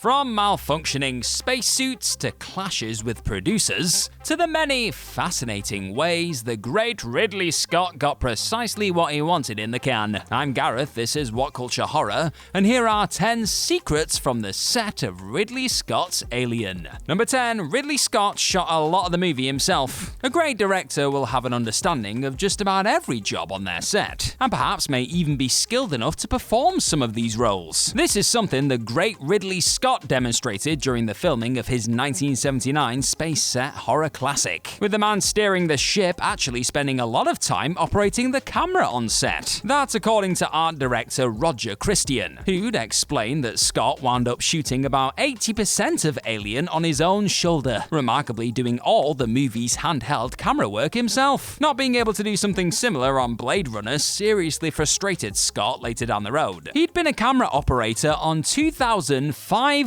From malfunctioning spacesuits to clashes with producers, to the many fascinating ways the great Ridley Scott got precisely what he wanted in the can. I'm Gareth, this is What Culture Horror, and here are 10 secrets from the set of Ridley Scott's Alien. Number 10. Ridley Scott shot a lot of the movie himself. A great director will have an understanding of just about every job on their set, and perhaps may even be skilled enough to perform some of these roles. This is something the great Ridley Scott demonstrated during the filming of his 1979 space set horror classic, with the man steering the ship actually spending a lot of time operating the camera on set. That's according to art director Roger Christian, who'd explained that Scott wound up shooting about 80% of Alien on his own shoulder, remarkably doing all the movie's handheld camera work himself. Not being able to do something similar on Blade Runner seriously frustrated Scott later down the road. He'd been a camera operator on 2,500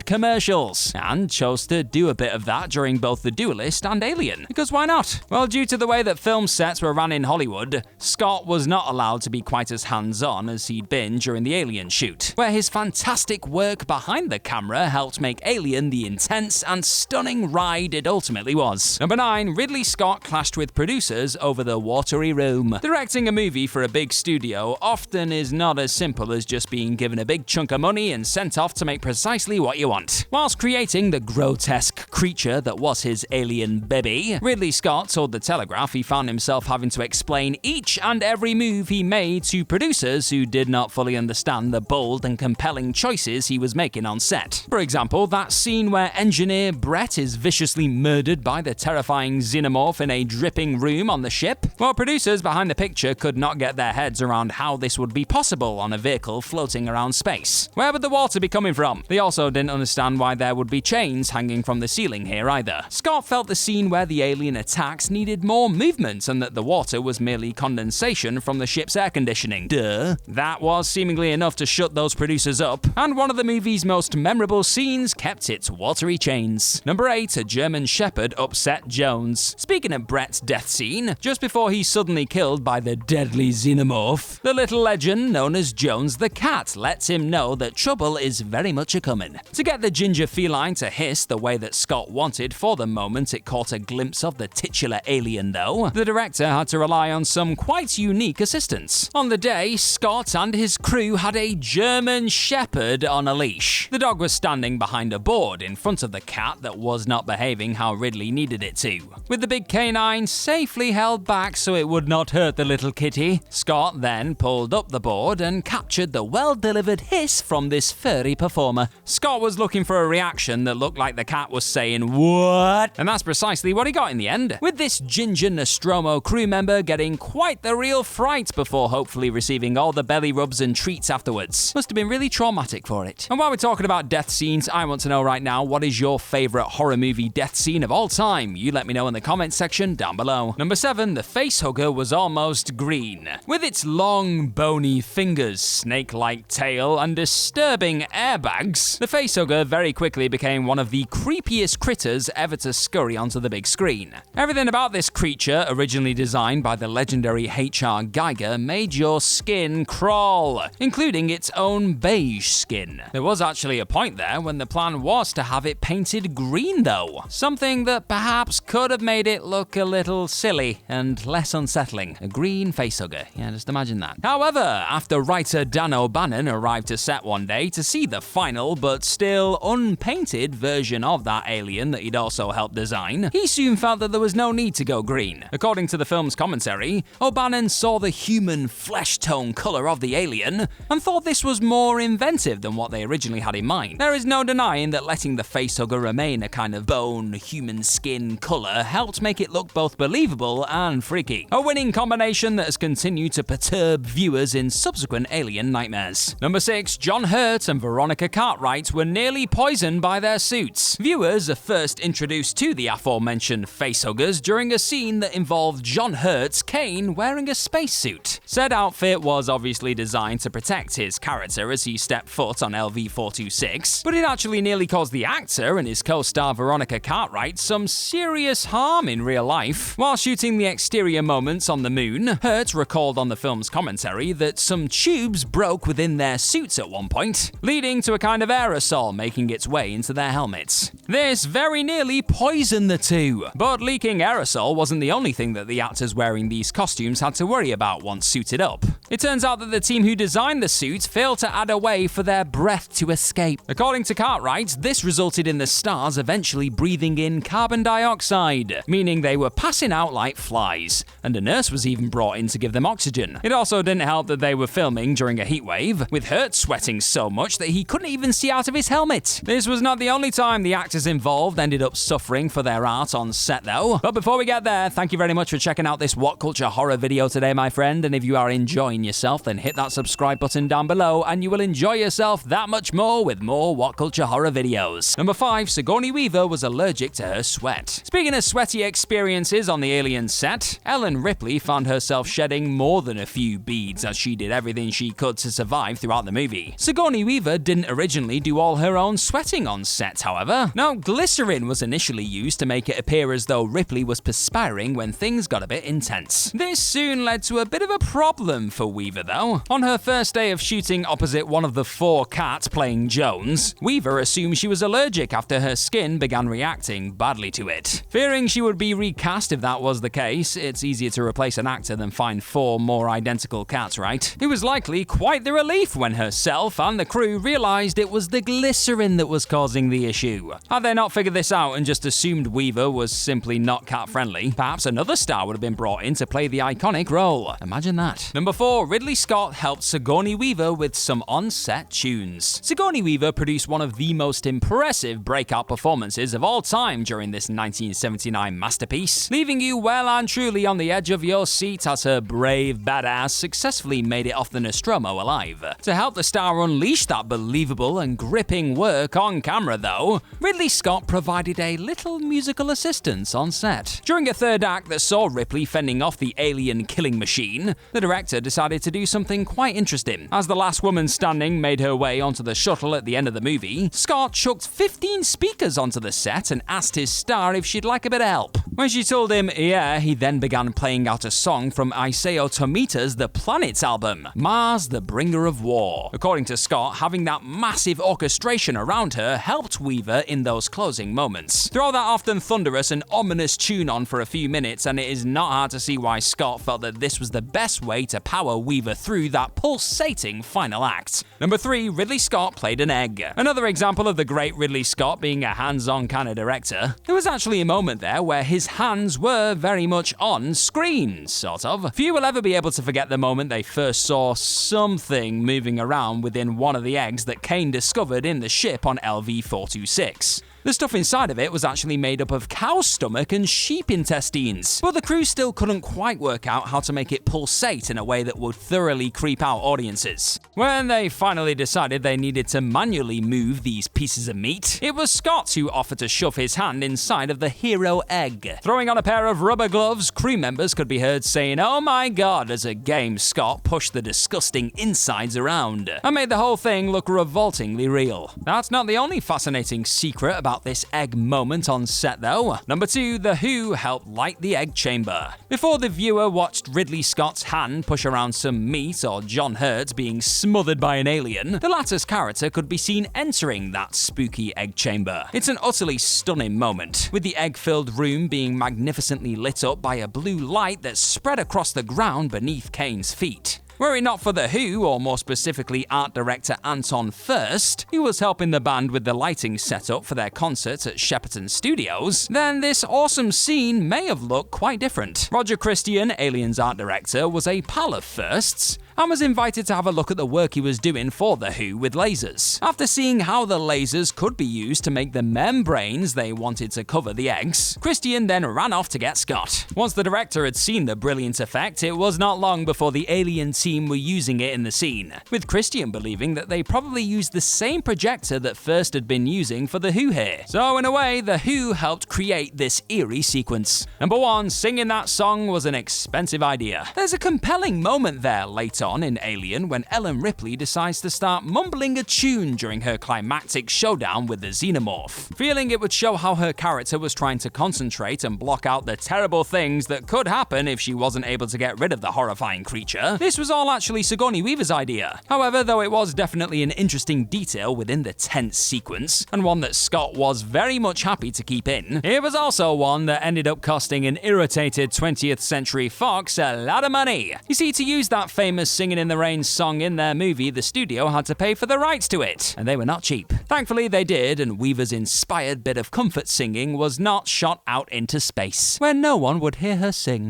commercials, and chose to do a bit of that during both The Duelist and Alien, because why not? Well, due to the way that film sets were ran in Hollywood, Scott was not allowed to be quite as hands-on as he'd been during the Alien shoot, where his fantastic work behind the camera helped make Alien the intense and stunning ride it ultimately was. Number 9. Ridley Scott clashed with producers over the watery room. Directing a movie for a big studio often is not as simple as just being given a big chunk of money and sent off to make precisely what you want. Whilst creating the grotesque creature that was his alien baby, Ridley Scott told The Telegraph he found himself having to explain each and every move he made to producers who did not fully understand the bold and compelling choices he was making on set. For example, that scene where engineer Brett is viciously murdered by the terrifying xenomorph in a dripping room on the ship. Well, producers behind the picture could not get their heads around how this would be possible on a vehicle floating around space. Where would the water be coming from? They also didn't understand why there would be chains hanging from the ceiling here either. Scott felt the scene where the alien attacks needed more movement and that the water was merely condensation from the ship's air conditioning. Duh. That was seemingly enough to shut those producers up, and one of the movie's most memorable scenes kept its watery chains. Number 8. A German Shepherd upset Jones. Speaking of Brett's death scene, just before he's suddenly killed by the deadly xenomorph, the little legend known as Jones the cat lets him know that trouble is very much a-coming. To get the ginger feline to hiss the way that Scott wanted for the moment it caught a glimpse of the titular alien though, the director had to rely on some quite unique assistance. On the day, Scott and his crew had a German Shepherd on a leash. The dog was standing behind a board in front of the cat that was not behaving how Ridley needed it to, with the big canine safely held back so it would not hurt the little kitty. Scott then pulled up the board and captured the well-delivered hiss from this furry performer. Scott was looking for a reaction that looked like the cat was saying, "What?" And that's precisely what he got in the end, with this ginger Nostromo crew member getting quite the real fright before hopefully receiving all the belly rubs and treats afterwards. Must have been really traumatic for it. And while we're talking about death scenes, I want to know right now, what is your favourite horror movie death scene of all time? You let me know in the comments section down below. Number 7. The Facehugger was almost green. With its long, bony fingers, snake-like tail, and disturbing airbags, the Facehugger very quickly became one of the creepiest critters ever to scurry onto the big screen. Everything about this creature, originally designed by the legendary H.R. Giger, made your skin crawl, including its own beige skin. There was actually a point there when the plan was to have it painted green though, something that perhaps could have made it look a little silly and less unsettling. A green Facehugger, yeah, just imagine that. However, after writer Dan O'Bannon arrived to set one day to see the final but still unpainted version of that alien that he'd also helped design, he soon felt that there was no need to go green. According to the film's commentary, O'Bannon saw the human flesh tone colour of the alien and thought this was more inventive than what they originally had in mind. There is no denying that letting the Facehugger remain a kind of bone, human skin colour helped make it look both believable and freaky. A winning combination that has continued to perturb viewers in subsequent alien nightmares. Number 6. John Hurt and Veronica Cartwright were nearly poisoned by their suits. Viewers are first introduced to the aforementioned facehuggers during a scene that involved John Hurt's Kane wearing a spacesuit. Said outfit was obviously designed to protect his character as he stepped foot on LV-426, but it actually nearly caused the actor and his co-star Veronica Cartwright some serious serious harm in real life. While shooting the exterior moments on the moon, Hurt recalled on the film's commentary that some tubes broke within their suits at one point, leading to a kind of aerosol making its way into their helmets. This very nearly poisoned the two. But leaking aerosol wasn't the only thing that the actors wearing these costumes had to worry about once suited up. It turns out that the team who designed the suit failed to add a way for their breath to escape. According to Cartwright, this resulted in the stars eventually breathing in carbon dioxide, meaning they were passing out like flies, and a nurse was even brought in to give them oxygen. It also didn't help that they were filming during a heatwave, with Hurt sweating so much that he couldn't even see out of his helmet. This was not the only time the actors involved ended up suffering for their art on set though. But before we get there, thank you very much for checking out this What Culture horror video today, my friend, and if you are enjoying yourself, then hit that subscribe button down below and you will enjoy yourself that much more with more What Culture horror videos. Number 5, Sigourney Weaver was allergic to her sweat. Speaking of sweaty experiences on the Alien set, Ellen Ripley found herself shedding more than a few beads as she did everything she could to survive throughout the movie. Sigourney Weaver didn't originally do all her own sweating on set, however. No, glycerin was initially used to make it appear as though Ripley was perspiring when things got a bit intense. This soon led to a bit of a problem for Weaver though. On her first day of shooting opposite one of the 4 cats playing Jones, Weaver assumed she was allergic after her skin began reacting badly to it. Fearing she would be recast if that was the case, it's easier to replace an actor than find 4 more identical cats, right? It was likely quite the relief when herself and the crew realized it was the glycerin that was causing the issue. Had they not figured this out and just assumed Weaver was simply not cat-friendly, perhaps another star would have been brought in to play the iconic role. Imagine that. Number 4, Ridley Scott helped Sigourney Weaver with some on-set tunes. Sigourney Weaver produced one of the most impressive breakout performances of all time during this 1979 masterpiece, leaving you well and truly on the edge of your seat as her brave badass successfully made it off the Nostromo alive. To help the star unleash that believable and gripping work on camera though, Ridley Scott provided a little musical assistance on set. During a third act that saw Ripley fending off the alien killing machine, the director decided to do something quite interesting. As the last woman standing made her way onto the shuttle at the end of the movie, Scott chucked 15 speakers onto the set and asked his star if she'd like a bit of help. When she told him yeah, he then began playing out a song from Isao Tomita's The Planets album, Mars, the Bringer of War. According to Scott, having that massive orchestration around her helped Weaver in those closing moments. Throw that often thunderous and ominous tune on for a few minutes and it is not hard to see why Scott felt that this was the best way to power Weaver through that pulsating final act. Number 3, Ridley Scott played an egg. Another example of the great Ridley Scott being a hands-on kind of director. There was actually a moment there where his hands were very much on screen, sort of. Few will ever be able to forget the moment they first saw something moving around within one of the eggs that Kane discovered in the ship on LV-426. The stuff inside of it was actually made up of cow stomach and sheep intestines, but the crew still couldn't quite work out how to make it pulsate in a way that would thoroughly creep out audiences. When they finally decided they needed to manually move these pieces of meat, it was Scott who offered to shove his hand inside of the hero egg. Throwing on a pair of rubber gloves, crew members could be heard saying, "Oh my god," as a game Scott pushed the disgusting insides around, and made the whole thing look revoltingly real. That's not the only fascinating secret about this egg moment on set though. Number 2, The Who helped light the egg chamber. Before the viewer watched Ridley Scott's hand push around some meat or John Hurt being smothered by an alien, the latter's character could be seen entering that spooky egg chamber. It's an utterly stunning moment, with the egg-filled room being magnificently lit up by a blue light that spread across the ground beneath Kane's feet. Were it not for The Who, or more specifically art director Anton Furst, who was helping the band with the lighting setup for their concert at Shepperton Studios, then this awesome scene may have looked quite different. Roger Christian, Alien's art director, was a pal of Furst's, and was invited to have a look at the work he was doing for The Who with lasers. After seeing how the lasers could be used to make the membranes they wanted to cover the eggs, Christian then ran off to get Scott. Once the director had seen the brilliant effect, it was not long before the Alien team were using it in the scene, with Christian believing that they probably used the same projector that Furst had been using for The Who here. So in a way, The Who helped create this eerie sequence. Number 1, singing that song was an expensive idea. There's a compelling moment there later kicked on in Alien when Ellen Ripley decides to start mumbling a tune during her climactic showdown with the xenomorph. Feeling it would show how her character was trying to concentrate and block out the terrible things that could happen if she wasn't able to get rid of the horrifying creature, this was all actually Sigourney Weaver's idea. However, though it was definitely an interesting detail within the tense sequence, and one that Scott was very much happy to keep in, it was also one that ended up costing an irritated 20th Century Fox a lot of money. You see, to use that famous Singing in the Rain song in their movie, the studio had to pay for the rights to it, and they were not cheap. Thankfully they did, and Weaver's inspired bit of comfort singing was not shot out into space, where no one would hear her sing.